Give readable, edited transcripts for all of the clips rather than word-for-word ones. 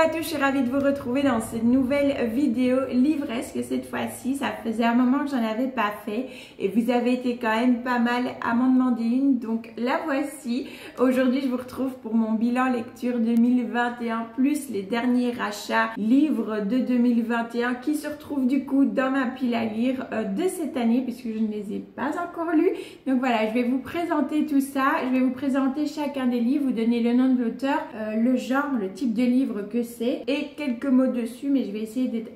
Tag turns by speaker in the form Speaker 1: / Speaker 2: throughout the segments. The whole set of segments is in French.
Speaker 1: à tous, je suis ravie de vous retrouver dans cette nouvelle vidéo livresque. Cette fois-ci, ça faisait un moment que j'en avais pas fait et vous avez été quand même pas mal à m'en demander une, donc la voici. Aujourd'hui, je vous retrouve pour mon bilan lecture 2021 plus les derniers rachats livres de 2021 qui se retrouvent du coup dans ma pile à lire de cette année puisque je ne les ai pas encore lus. Donc voilà, je vais vous présenter tout ça, je vais vous présenter chacun des livres, vous donner le nom de l'auteur, le genre, le type de livre que c'est et quelques mots dessus, mais je vais essayer d'être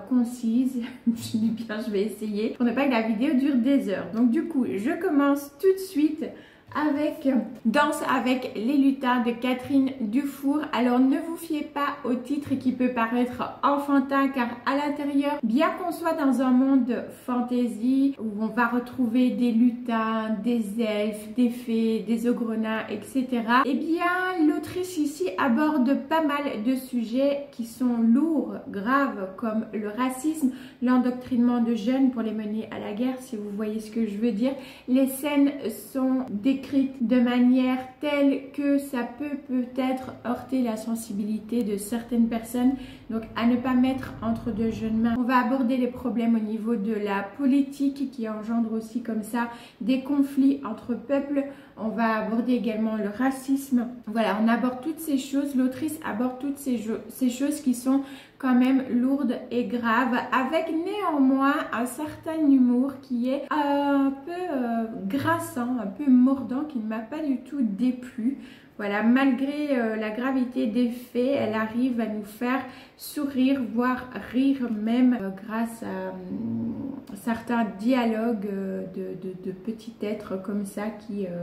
Speaker 1: concise. Je dis bien, je vais essayer pour ne pas que la vidéo dure des heures. Donc du coup, je commence tout de suite avec Danse avec les lutins de Catherine Dufour. Alors ne vous fiez pas au titre qui peut paraître enfantin car à l'intérieur, bien qu'on soit dans un monde fantasy où on va retrouver des lutins, des elfes, des fées, des ogrenats, etc. Eh bien l'autrice ici aborde pas mal de sujets qui sont lourds, graves comme le racisme, l'endoctrinement de jeunes pour les mener à la guerre, si vous voyez ce que je veux dire. Les scènes sont décrites de manière telle que ça peut peut-être heurter la sensibilité de certaines personnes, donc à ne pas mettre entre de jeunes mains. On va aborder les problèmes au niveau de la politique qui engendre aussi comme ça des conflits entre peuples. On va aborder également le racisme. Voilà, on aborde toutes ces choses, l'autrice aborde toutes ces choses qui sont quand même lourdes et graves, avec néanmoins un certain humour qui est un peu grinçant, un peu mordant, qui ne m'a pas du tout déplu. Voilà, malgré la gravité des faits, elle arrive à nous faire sourire, voire rire même grâce à certains dialogues de petits êtres comme ça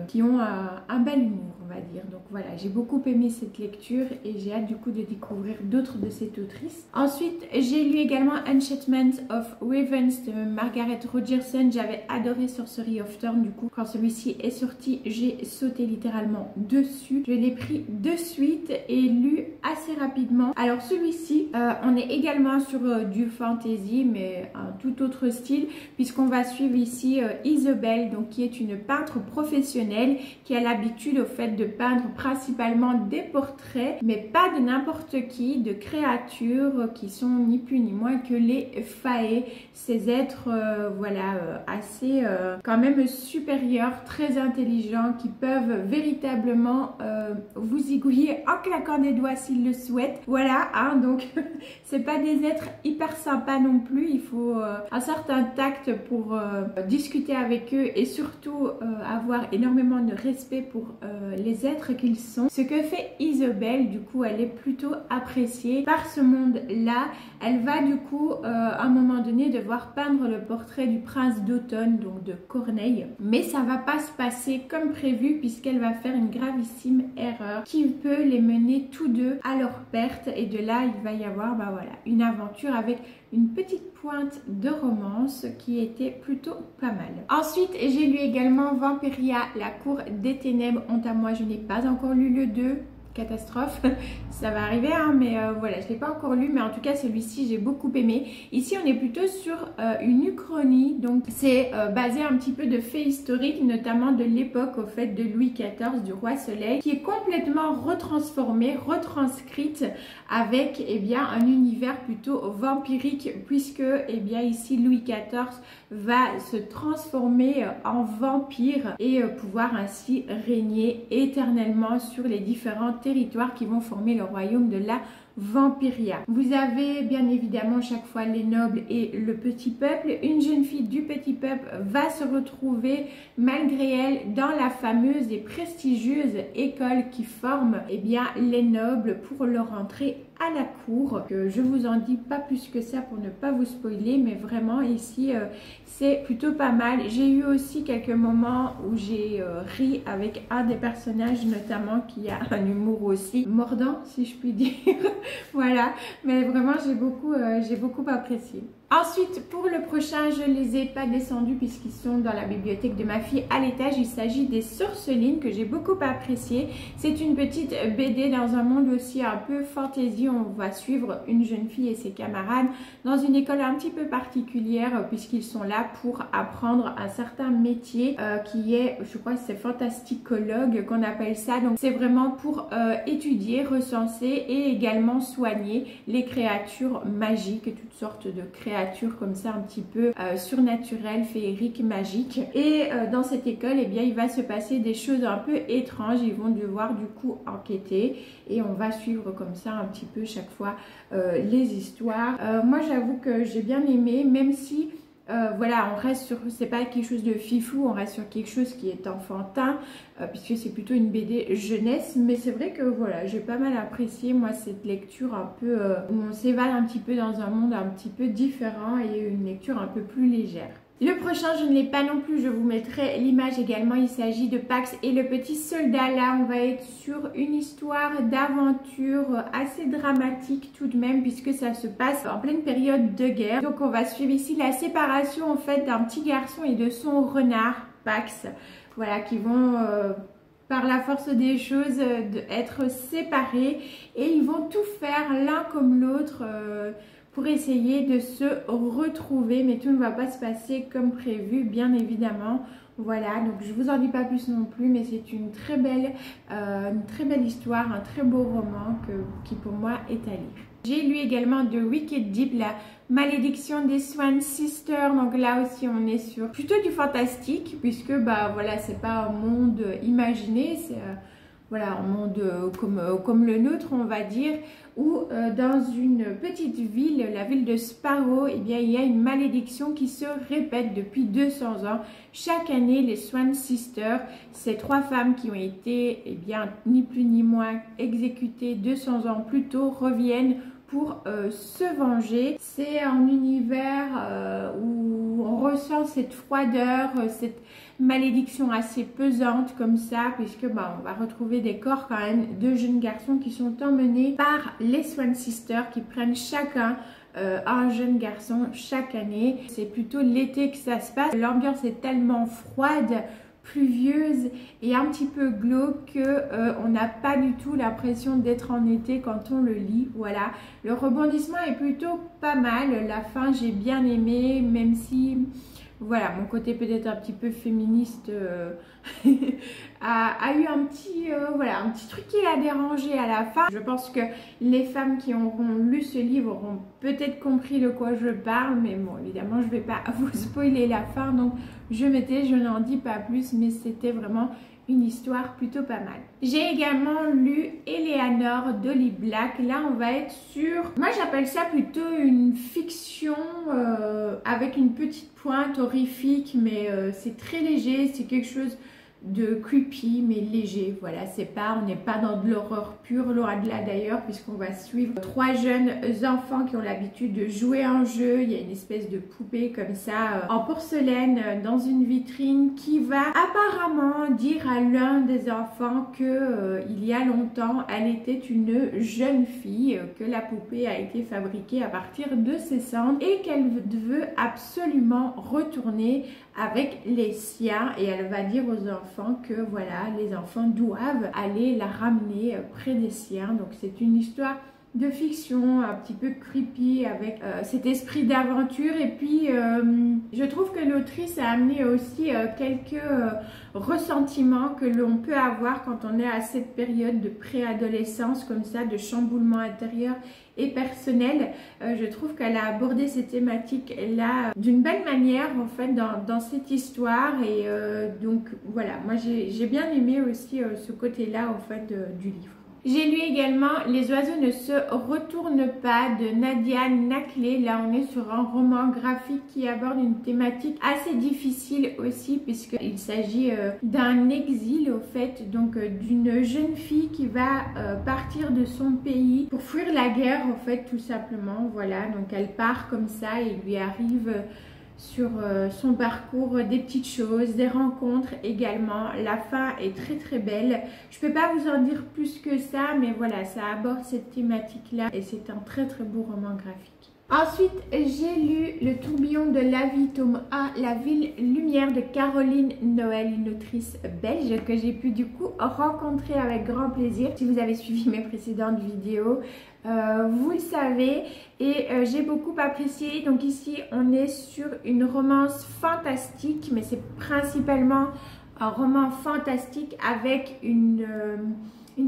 Speaker 1: qui ont un bel humour, on va dire. Donc voilà, j'ai beaucoup aimé cette lecture et j'ai hâte du coup de découvrir d'autres de cette autrice. Ensuite, j'ai lu également Enchantment of Ravens de Margaret Rogerson. J'avais adoré Sorcery of Thorn, du coup quand celui-ci est sorti, j'ai sauté littéralement dessus. Je l'ai pris de suite et lu assez rapidement. Alors celui-ci, on est également sur du fantasy, mais un tout autre style, puisqu'on va suivre ici Isabelle, donc qui est une peintre professionnelle qui a l'habitude au fait de peindre principalement des portraits, mais pas de n'importe qui, de créatures qui sont ni plus ni moins que les fae, ces êtres voilà assez quand même supérieurs, très intelligents, qui peuvent véritablement vous zigouiller en claquant des doigts s'ils le souhaitent. Voilà, hein, donc c'est pas des êtres hyper sympas non plus, il faut un certain tact pour discuter avec eux et surtout avoir énormément de respect pour les êtres qu'ils sont. Ce que fait Isabelle, du coup, elle est plutôt appréciée par ce monde-là. Elle va du coup à un moment donné devoir peindre le portrait du prince d'automne, donc de Corneille, mais ça va pas se passer comme prévu puisqu'elle va faire une gravissime erreur qui peut les mener tous deux à leur perte, et de là il va y avoir voilà, une aventure avec une petite pointe de romance qui était plutôt pas mal. Ensuite, j'ai lu également Vampiria, la cour des ténèbres. Honte à moi, je n'ai pas encore lu le 2. Catastrophe, ça va arriver hein, mais voilà, je ne l'ai pas encore lu, mais en tout cas celui-ci j'ai beaucoup aimé. Ici on est plutôt sur une uchronie, donc c'est basé un petit peu de faits historiques, notamment de l'époque au fait de Louis XIV, du roi Soleil, qui est complètement retransformée, retranscrite avec bien un univers plutôt vampirique, puisque bien ici Louis XIV va se transformer en vampire et pouvoir ainsi régner éternellement sur les différents territoires qui vont former le royaume de la Vampiria. Vous avez bien évidemment chaque fois les nobles et le petit peuple. Une jeune fille du petit peuple va se retrouver malgré elle dans la fameuse et prestigieuse école qui forme bien les nobles pour leur entrée à la cour. Je vous en dis pas plus que ça pour ne pas vous spoiler, mais vraiment ici c'est plutôt pas mal. J'ai eu aussi quelques moments où j'ai ri avec un des personnages notamment qui a un humour aussi mordant si je puis dire. Voilà, mais vraiment j'ai beaucoup apprécié. Ensuite, pour le prochain, je ne les ai pas descendus puisqu'ils sont dans la bibliothèque de ma fille à l'étage. Il s'agit des Sorcelines que j'ai beaucoup apprécié. C'est une petite BD dans un monde aussi un peu fantasy. On va suivre une jeune fille et ses camarades dans une école un petit peu particulière puisqu'ils sont là pour apprendre un certain métier qui est, je crois que c'est fantasticologue qu'on appelle ça. Donc c'est vraiment pour étudier, recenser et également soigner les créatures magiques, toutes sortes de créatures comme ça un petit peu surnaturelles, féeriques, magiques. Et dans cette école, eh bien, il va se passer des choses un peu étranges. Ils vont devoir du coup enquêter et on va suivre comme ça un petit peu chaque fois les histoires. Moi, j'avoue que j'ai bien aimé, même si voilà, on reste sur, c'est pas quelque chose de fifou, on reste sur quelque chose qui est enfantin, puisque c'est plutôt une BD jeunesse, mais c'est vrai que voilà, j'ai pas mal apprécié moi cette lecture un peu, où on s'évade un petit peu dans un monde un petit peu différent et une lecture un peu plus légère. Le prochain, je ne l'ai pas non plus, je vous mettrai l'image également, il s'agit de Pax et le petit soldat. Là, on va être sur une histoire d'aventure assez dramatique tout de même puisque ça se passe en pleine période de guerre. Donc on va suivre ici la séparation en fait d'un petit garçon et de son renard, Pax, voilà, qui vont... par la force des choses être séparés et ils vont tout faire l'un comme l'autre pour essayer de se retrouver, mais tout ne va pas se passer comme prévu, bien évidemment. Voilà, donc je vous en dis pas plus non plus, mais c'est une très belle histoire, un très beau roman qui pour moi est à lire. J'ai lu également de Wicked Deep, la malédiction des Swan Sisters. Donc là aussi on est sur plutôt du fantastique puisque bah voilà, c'est pas un monde imaginé, c'est voilà, un monde comme le nôtre on va dire, où dans une petite ville, la ville de Sparrow, eh bien, il y a une malédiction qui se répète depuis 200 ans. Chaque année, les Swan Sisters, ces trois femmes qui ont été, eh bien, ni plus ni moins exécutées 200 ans plus tôt, reviennent pour se venger. C'est un univers où on ressent cette froideur, cette malédiction assez pesante comme ça, puisque bah, on va retrouver des corps quand même de jeunes garçons qui sont emmenés par les Swan Sisters qui prennent chacun un jeune garçon chaque année. C'est plutôt l'été que ça se passe. L'ambiance est tellement froide, pluvieuse et un petit peu glauque que on n'a pas du tout l'impression d'être en été quand on le lit. Voilà, le rebondissement est plutôt pas mal. La fin j'ai bien aimé, même si voilà, mon côté peut-être un petit peu féministe a eu un petit, voilà, un petit truc qui l'a dérangé à la fin. Je pense que les femmes qui auront lu ce livre auront peut-être compris de quoi je parle, mais bon, évidemment, je ne vais pas vous spoiler la fin, donc je n'en dis pas plus, mais c'était vraiment une histoire plutôt pas mal. J'ai également lu Eleanor d'Holly Black. Là, on va être sur... Moi, j'appelle ça plutôt une fiction avec une petite pointe horrifique, mais c'est très léger. C'est quelque chose de creepy mais léger. Voilà, on n'est pas dans de l'horreur pure, loin de là d'ailleurs, puisqu'on va suivre trois jeunes enfants qui ont l'habitude de jouer un jeu. Il y a une espèce de poupée comme ça en porcelaine dans une vitrine qui va apparemment dire à l'un des enfants que il y a longtemps elle était une jeune fille, que la poupée a été fabriquée à partir de ses cendres et qu'elle veut absolument retourner avec les siens, et elle va dire aux enfants que voilà, les enfants doivent aller la ramener près des siens. Donc c'est une histoire de fiction un petit peu creepy avec cet esprit d'aventure, et puis je trouve que l'autrice a amené aussi quelques ressentiments que l'on peut avoir quand on est à cette période de préadolescence comme ça, de chamboulement intérieur et personnel. Je trouve qu'elle a abordé ces thématiques là d'une belle manière en fait dans cette histoire, et donc voilà, moi j'ai bien aimé aussi ce côté là en fait du livre. J'ai lu également Les oiseaux ne se retournent pas de Nadia Naclé. Là on est sur un roman graphique qui aborde une thématique assez difficile aussi, puisqu'il s'agit d'un exil au fait, donc d'une jeune fille qui va partir de son pays pour fuir la guerre en fait, tout simplement. Voilà, donc elle part comme ça et il lui arrive sur son parcours des petites choses, des rencontres également. La fin est très très belle. Je peux pas vous en dire plus que ça, mais voilà, ça aborde cette thématique là et c'est un très très beau roman graphique. Ensuite, j'ai lu Le tourbillon de la vie, tome 1, La ville lumière de Caroline Noël, une autrice belge que j'ai pu du coup rencontrer avec grand plaisir. Si vous avez suivi mes précédentes vidéos, vous le savez, et j'ai beaucoup apprécié. Donc ici, on est sur une romance fantastique, mais c'est principalement un roman fantastique avec une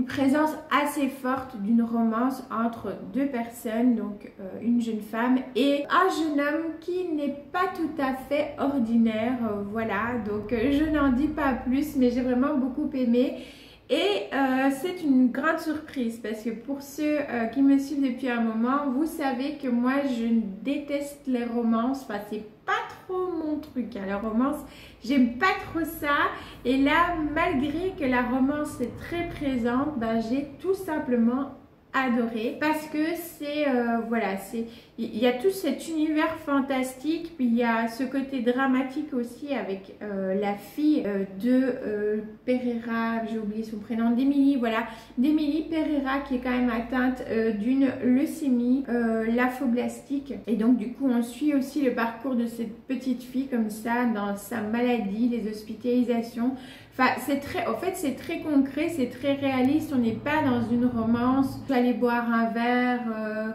Speaker 1: présence assez forte d'une romance entre deux personnes, donc une jeune femme et un jeune homme qui n'est pas tout à fait ordinaire, voilà, donc je n'en dis pas plus, mais j'ai vraiment beaucoup aimé. Et c'est une grande surprise parce que pour ceux qui me suivent depuis un moment, vous savez que moi je déteste les romances, enfin c'est pas trop mon truc, hein, la romance, j'aime pas trop ça. Et là, malgré que la romance est très présente, ben, j'ai tout simplement adoré parce que c'est voilà, il y a tout cet univers fantastique, puis il y a ce côté dramatique aussi avec la fille de Pereira, j'ai oublié son prénom, d'Emilie, voilà, d'Emilie Pereira, qui est quand même atteinte d'une leucémie lymphoblastique, et donc du coup on suit aussi le parcours de cette petite fille comme ça dans sa maladie, les hospitalisations. Enfin, en fait, c'est très concret, c'est très réaliste. On n'est pas dans une romance. J'allais boire un verre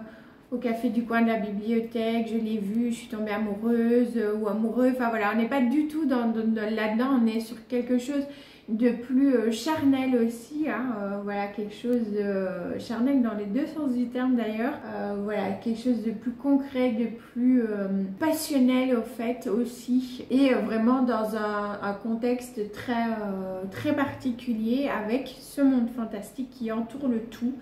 Speaker 1: au café du coin de la bibliothèque, je l'ai vu, je suis tombée amoureuse ou amoureux. Enfin voilà, on n'est pas du tout là-dedans. On est sur quelque chose de plus charnel aussi, hein, voilà, quelque chose de charnel dans les deux sens du terme d'ailleurs, voilà, quelque chose de plus concret, de plus passionnel au fait aussi, et vraiment dans un contexte très particulier avec ce monde fantastique qui entoure le tout.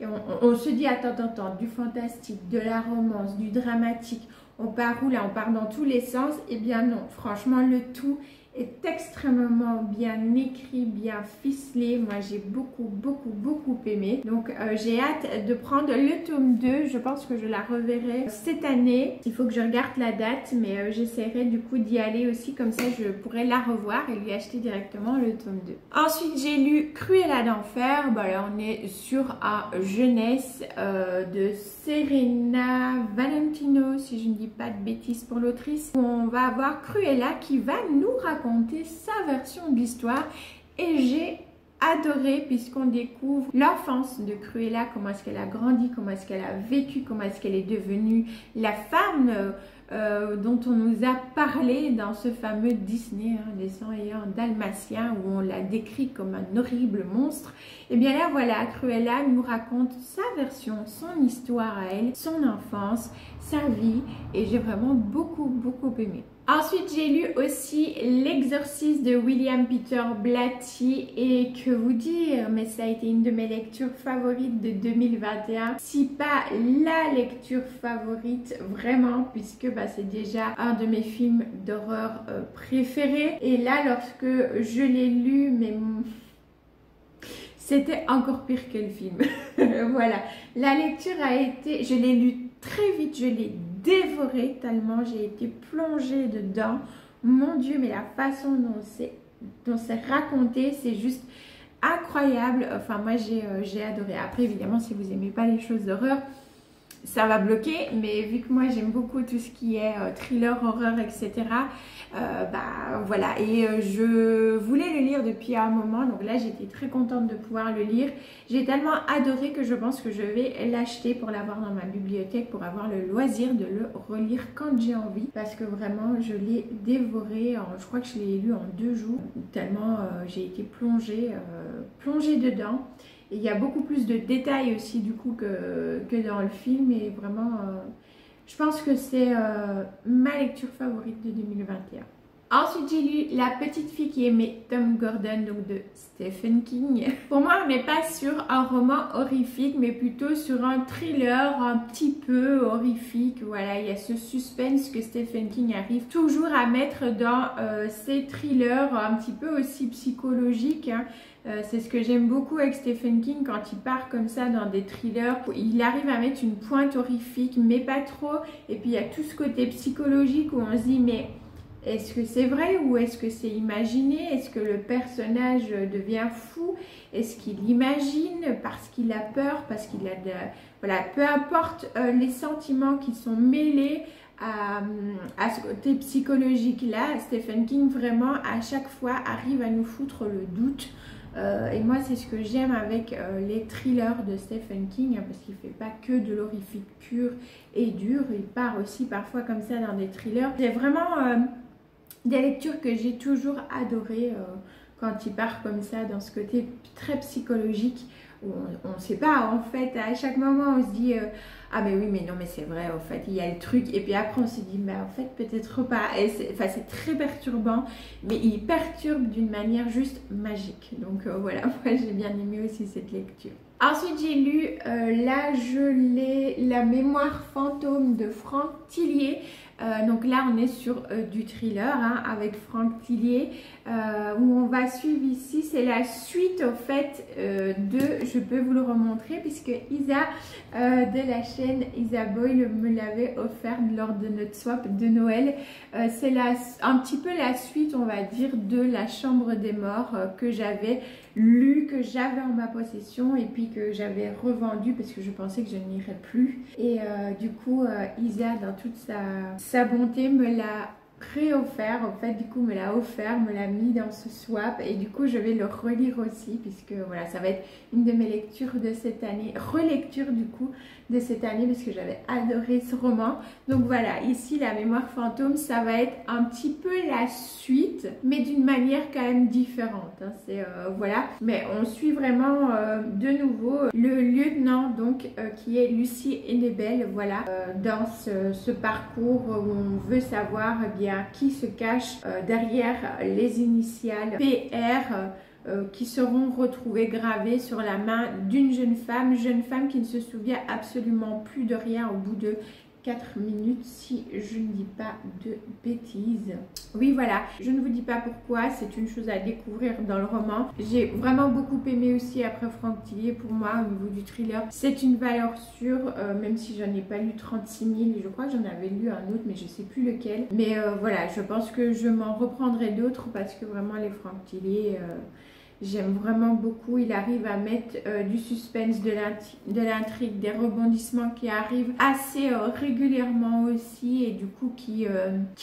Speaker 1: Et on se dit attends, du fantastique, de la romance, du dramatique, on part où là? On part dans tous les sens? Eh bien non, franchement le tout est extrêmement bien écrit, bien ficelé. Moi j'ai beaucoup aimé. Donc j'ai hâte de prendre le tome 2. Je pense que je la reverrai cette année. Il faut que je regarde la date, mais j'essaierai du coup d'y aller aussi, comme ça je pourrai la revoir et lui acheter directement le tome 2. Ensuite j'ai lu Cruella d'enfer. Bah là on est sur un jeunesse de Serena Valentino, si je ne dis pas de bêtises pour l'autrice. On va avoir Cruella qui va nous raconter sa version de l'histoire, et j'ai adoré puisqu'on découvre l'enfance de Cruella, comment est-ce qu'elle a grandi, comment est-ce qu'elle a vécu, comment est-ce qu'elle est devenue la femme dont on nous a parlé dans ce fameux Disney, hein, les 100 et un Dalmatiens, où on la décrit comme un horrible monstre. Et bien là voilà, Cruella nous raconte sa version, son histoire à elle, son enfance, sa vie, et j'ai vraiment beaucoup aimé. Ensuite, j'ai lu aussi L'Exorciste de William Peter Blatty, et que vous dire, mais ça a été une de mes lectures favorites de 2021, si pas la lecture favorite vraiment, puisque bah, c'est déjà un de mes films d'horreur préférés. Et là, lorsque je l'ai lu, mais c'était encore pire que le film. Voilà, la lecture a été, je l'ai lu très vite, je l'ai dévoré tellement j'ai été plongée dedans. Mon Dieu, mais la façon dont c'est raconté, c'est juste incroyable. Enfin, moi j'ai adoré. Après, évidemment, si vous n'aimez pas les choses d'horreur, ça va bloquer, mais vu que moi j'aime beaucoup tout ce qui est thriller, horreur, etc. Bah voilà, et je voulais le lire depuis un moment, donc là j'étais très contente de pouvoir le lire. J'ai tellement adoré que je pense que je vais l'acheter pour l'avoir dans ma bibliothèque, pour avoir le loisir de le relire quand j'ai envie, parce que vraiment je l'ai dévoré, je crois que je l'ai lu en 2 jours, tellement j'ai été plongée dedans. Et il y a beaucoup plus de détails aussi du coup que dans le film, et vraiment je pense que c'est ma lecture favorite de 2021. Ensuite, j'ai lu La petite fille qui aimait Tom Gordon, donc de Stephen King. Pour moi, on n'est pas sur un roman horrifique, mais plutôt sur un thriller un petit peu horrifique. Voilà, il y a ce suspense que Stephen King arrive toujours à mettre dans ses thrillers un petit peu aussi psychologiques, hein. C'est ce que j'aime beaucoup avec Stephen King quand il part comme ça dans des thrillers. Il arrive à mettre une pointe horrifique, mais pas trop. Et puis il y a tout ce côté psychologique où on se dit mais est-ce que c'est vrai ou est-ce que c'est imaginé? Est-ce que le personnage devient fou? Est-ce qu'il imagine parce qu'il a peur, parce qu'il a de... Voilà, peu importe les sentiments qui sont mêlés à ce côté psychologique-là, Stephen King vraiment à chaque fois arrive à nous foutre le doute. Et moi c'est ce que j'aime avec les thrillers de Stephen King, hein, parce qu'il ne fait pas que de l'horrifique pur et dur, il part aussi parfois comme ça dans des thrillers. C'est vraiment des lectures que j'ai toujours adorées quand il part comme ça dans ce côté très psychologique. On ne sait pas en fait, à chaque moment on se dit ah mais oui mais non mais c'est vrai en fait il y a le truc, et puis après on se dit mais en fait peut-être pas, et c'est très perturbant, mais il perturbe d'une manière juste magique, donc voilà, moi j'ai bien aimé aussi cette lecture. Ensuite j'ai lu La mémoire fantôme de Franck Tillier. Donc là on est sur du thriller hein, avec Franck Tillier, où on va suivre ici, c'est la suite au fait je peux vous le remontrer puisque Isa de la chaîne Isa Boyle me l'avait offert lors de notre swap de Noël. C'est un petit peu la suite on va dire de La Chambre des Morts que j'avais lu, que j'avais en ma possession et puis que j'avais revendu parce que je pensais que je n'irais plus, et du coup Isa dans toute sa bonté me l'a réoffert, en fait du coup me l'a offert, me l'a mis dans ce swap, et du coup je vais le relire aussi puisque voilà ça va être une de mes lectures de cette année, relecture du coup de cette année parce que j'avais adoré ce roman. Donc voilà, ici La mémoire fantôme, ça va être un petit peu la suite mais d'une manière quand même différente hein. C'est voilà, mais on suit vraiment de nouveau le lieutenant donc qui est Lucie Hennebel, voilà, dans ce parcours où on veut savoir eh bien qui se cache derrière les initiales PR qui seront retrouvées gravées sur la main d'une jeune femme qui ne se souvient absolument plus de rien au bout de 4 minutes si je ne dis pas de bêtises. Oui voilà, je ne vous dis pas pourquoi, c'est une chose à découvrir dans le roman. J'ai vraiment beaucoup aimé aussi après Franck Tillier, pour moi au niveau du thriller. C'est une valeur sûre, même si j'en ai pas lu 36 000, je crois que j'en avais lu un autre mais je sais plus lequel. Mais voilà, je pense que je m'en reprendrai d'autres parce que vraiment les Franck Tillier... j'aime vraiment beaucoup, il arrive à mettre du suspense, de l'intrigue, des rebondissements qui arrivent assez régulièrement aussi, et du coup qui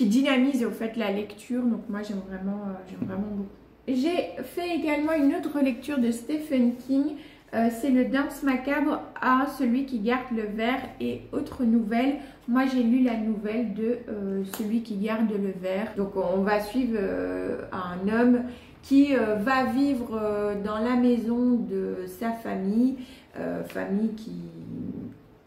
Speaker 1: dynamise au fait la lecture. Donc moi j'aime vraiment beaucoup. J'ai fait également une autre lecture de Stephen King, c'est le Danse macabre à Celui qui garde le verre et autres nouvelles. Moi j'ai lu la nouvelle de Celui qui garde le verre. Donc on va suivre un homme qui va vivre dans la maison de sa famille, famille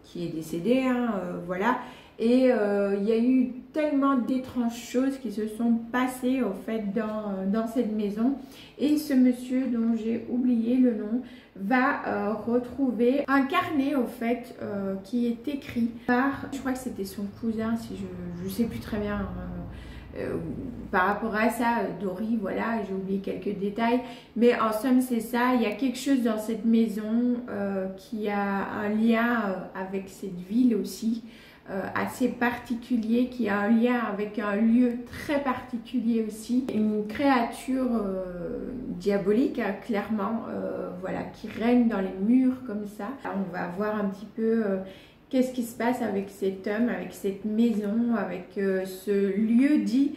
Speaker 1: qui est décédée, hein, voilà. Et il y a eu tellement d'étranges choses qui se sont passées au fait dans cette maison. Et ce monsieur dont j'ai oublié le nom va retrouver un carnet au fait qui est écrit par, je crois que c'était son cousin, si je sais plus très bien. Par rapport à ça, Dory, voilà, j'ai oublié quelques détails, mais en somme c'est ça, il y a quelque chose dans cette maison qui a un lien avec cette ville aussi, assez particulier, qui a un lien avec un lieu très particulier aussi, une créature diabolique hein, clairement, voilà, qui règne dans les murs comme ça. Alors, on va voir un petit peu qu'est-ce qui se passe avec cet homme, avec cette maison, avec ce lieu dit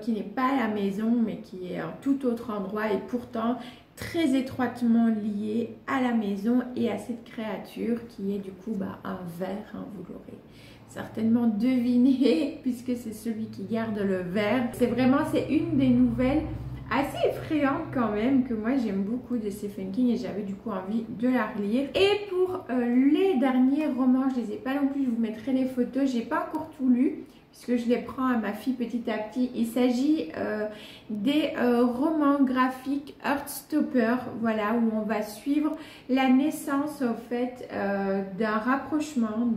Speaker 1: qui n'est pas la maison mais qui est un tout autre endroit, et pourtant très étroitement lié à la maison et à cette créature qui est du coup un ver, hein, vous l'aurez certainement deviné puisque c'est celui qui garde le ver. C'est une des nouvelles assez effrayante quand même, que moi j'aime beaucoup de Stephen King, et j'avais du coup envie de la relire. Et pour les derniers romans, je les ai pas non plus, je vous mettrai les photos, j'ai pas encore tout lu puisque je les prends à ma fille petit à petit. Il s'agit des romans graphiques Heartstopper, voilà, où on va suivre la naissance au fait d'un rapprochement,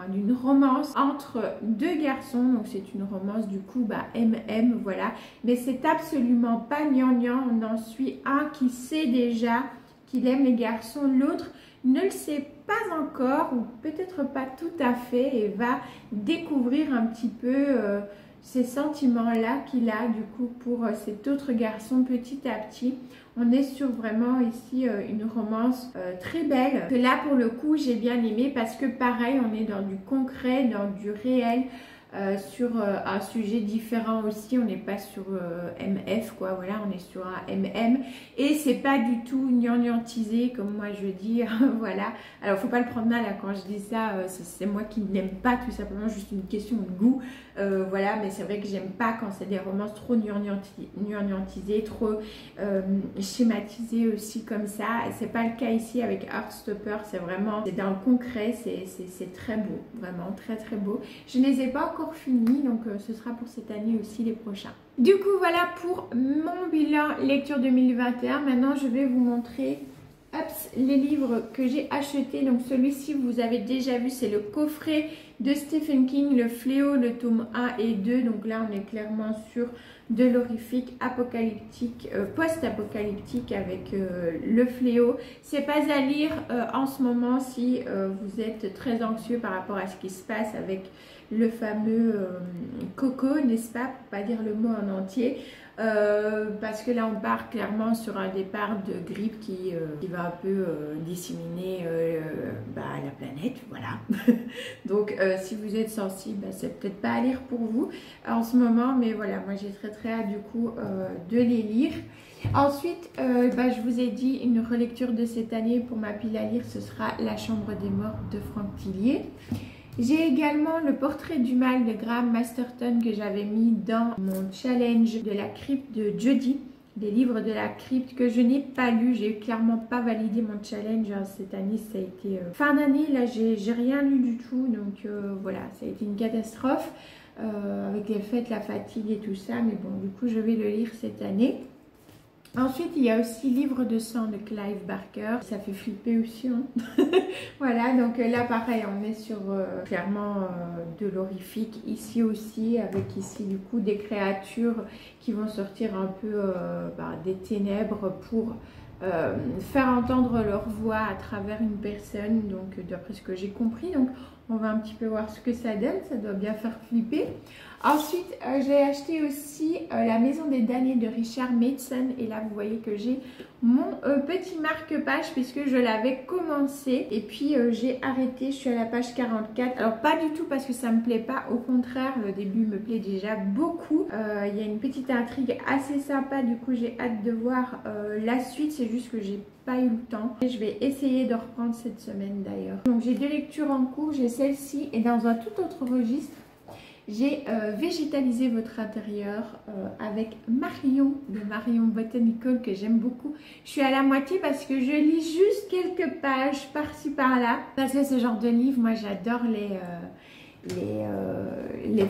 Speaker 1: d'une romance entre deux garçons. Donc c'est une romance du coup MM, voilà, mais c'est absolument pas gnangnan. On en suit un qui sait déjà qu'il aime les garçons, l'autre ne le sait pas encore, ou peut-être pas tout à fait, et va découvrir un petit peu ces sentiments-là qu'il a du coup pour cet autre garçon petit à petit. On est sur vraiment ici une romance très belle. Que là pour le coup j'ai bien aimé parce que pareil on est dans du concret, dans du réel. Sur un sujet différent aussi, on n'est pas sur MF quoi, voilà, on est sur un MM et c'est pas du tout gnangnantisé comme moi je dis, voilà. Alors faut pas le prendre mal hein, quand je dis ça, c'est moi qui n'aime pas, tout simplement juste une question de goût, voilà, mais c'est vrai que j'aime pas quand c'est des romances trop gnangnantisées, trop schématisées aussi comme ça. C'est pas le cas ici avec Heartstopper, c'est vraiment, c'est dans le concret, c'est très beau, vraiment très très beau. Je ne les ai pas encore fini donc ce sera pour cette année aussi les prochains. Du coup voilà pour mon bilan lecture 2021. Maintenant je vais vous montrer les livres que j'ai achetés. Donc celui-ci vous avez déjà vu, c'est le coffret de Stephen King, Le Fléau, le tome 1 et 2. Donc là on est clairement sur de l'horrifique, apocalyptique, post-apocalyptique avec Le Fléau. C'est pas à lire en ce moment si vous êtes très anxieux par rapport à ce qui se passe avec le fameux Coco, n'est-ce pas, pour pas dire le mot en entier, parce que là on part clairement sur un départ de grippe qui va un peu disséminer la planète, voilà. Donc si vous êtes sensible, c'est peut-être pas à lire pour vous en ce moment, mais voilà, moi j'ai très hâte du coup de les lire. Ensuite, je vous ai dit une relecture de cette année pour ma pile à lire, ce sera La Chambre des Morts de Franck Tillier. J'ai également Le Portrait du Mal de Graham Masterton que j'avais mis dans mon challenge de la crypte de jeudi, des livres de la crypte que je n'ai pas lu. J'ai clairement pas validé mon challenge cette année, ça a été fin d'année, là j'ai rien lu du tout, donc voilà, ça a été une catastrophe avec les fêtes, la fatigue et tout ça, mais bon, du coup je vais le lire cette année. Ensuite, il y a aussi Livre de sang de Clive Barker. Ça fait flipper aussi. Hein. Voilà, donc là, pareil, on est sur clairement de l'horrifique. Ici aussi, avec ici du coup des créatures qui vont sortir un peu des ténèbres pour faire entendre leur voix à travers une personne. Donc, d'après ce que j'ai compris. Donc, on va un petit peu voir ce que ça donne. Ça doit bien faire flipper. Ensuite, j'ai acheté aussi La Maison des damnés de Richard Matheson. Et là, vous voyez que j'ai mon petit marque-page puisque je l'avais commencé. Et puis, j'ai arrêté. Je suis à la page 44. Alors, pas du tout parce que ça me plaît pas. Au contraire, le début me plaît déjà beaucoup. Il y a une petite intrigue assez sympa. Du coup, j'ai hâte de voir la suite. C'est juste que j'ai pas eu le temps. Et je vais essayer de reprendre cette semaine d'ailleurs. Donc, j'ai deux lectures en cours. J'ai celle-ci et dans un tout autre registre. J'ai végétalisé votre intérieur avec Marion, de Marion Botanical, que j'aime beaucoup. Je suis à la moitié parce que je lis juste quelques pages par-ci par-là. Parce que ce genre de livre, moi j'adore les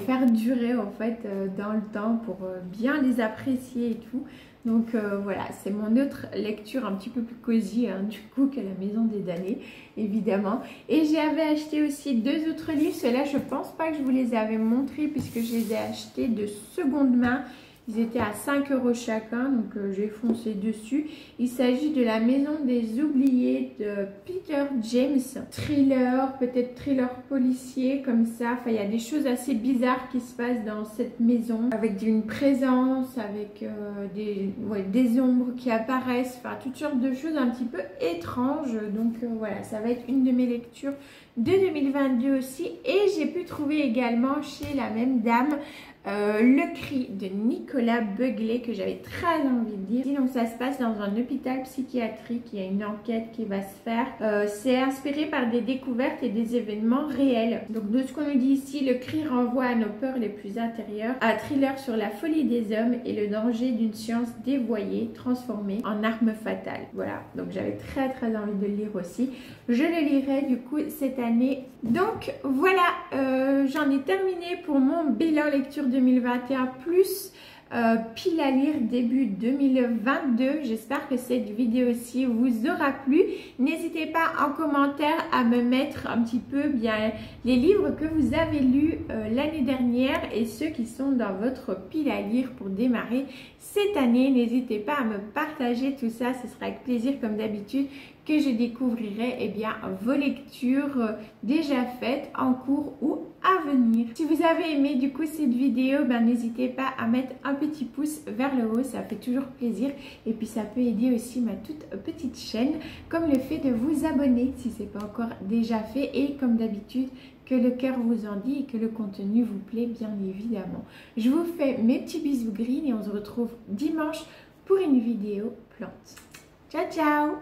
Speaker 1: faire durer en fait dans le temps pour bien les apprécier et tout. Donc voilà, c'est mon autre lecture un petit peu plus cosy hein, du coup que La Maison des damnés, évidemment. Et j'avais acheté aussi deux autres livres. Ceux-là, je pense pas que je vous les avais montrés puisque je les ai achetés de seconde main. Ils étaient à 5 € chacun, donc j'ai foncé dessus. Il s'agit de La Maison des Oubliés de Peter James. Thriller, peut-être thriller policier comme ça. Enfin, il y a des choses assez bizarres qui se passent dans cette maison. Avec une présence, avec des ombres qui apparaissent. Enfin, toutes sortes de choses un petit peu étranges. Donc voilà, ça va être une de mes lectures de 2022 aussi. Et j'ai pu trouver également chez la même dame Le Cri de Nicolas Beuglet que j'avais très envie de lire. Donc ça se passe dans un hôpital psychiatrique, il y a une enquête qui va se faire. C'est inspiré par des découvertes et des événements réels. Donc de ce qu'on nous dit ici, Le Cri renvoie à nos peurs les plus intérieures, un thriller sur la folie des hommes et le danger d'une science dévoyée transformée en arme fatale. Voilà, donc j'avais très envie de le lire aussi. Je le lirai du coup cette année. Donc voilà, j'en ai terminé pour mon bilan lecture 2021 plus pile à lire début 2022. J'espère que cette vidéo aussi vous aura plu. N'hésitez pas en commentaire à me mettre un petit peu bien les livres que vous avez lus l'année dernière et ceux qui sont dans votre pile à lire pour démarrer cette année. N'hésitez pas à me partager tout ça, ce sera avec plaisir comme d'habitude que je découvrirai vos lectures déjà faites, en cours ou à venir. Si vous avez aimé du coup cette vidéo, n'hésitez pas à mettre un petit pouce vers le haut, ça fait toujours plaisir. Et puis ça peut aider aussi ma toute petite chaîne, comme le fait de vous abonner si ce n'est pas encore déjà fait. Et comme d'habitude, que le cœur vous en dit et que le contenu vous plaît bien évidemment. Je vous fais mes petits bisous green et on se retrouve dimanche pour une vidéo plante. Ciao ciao!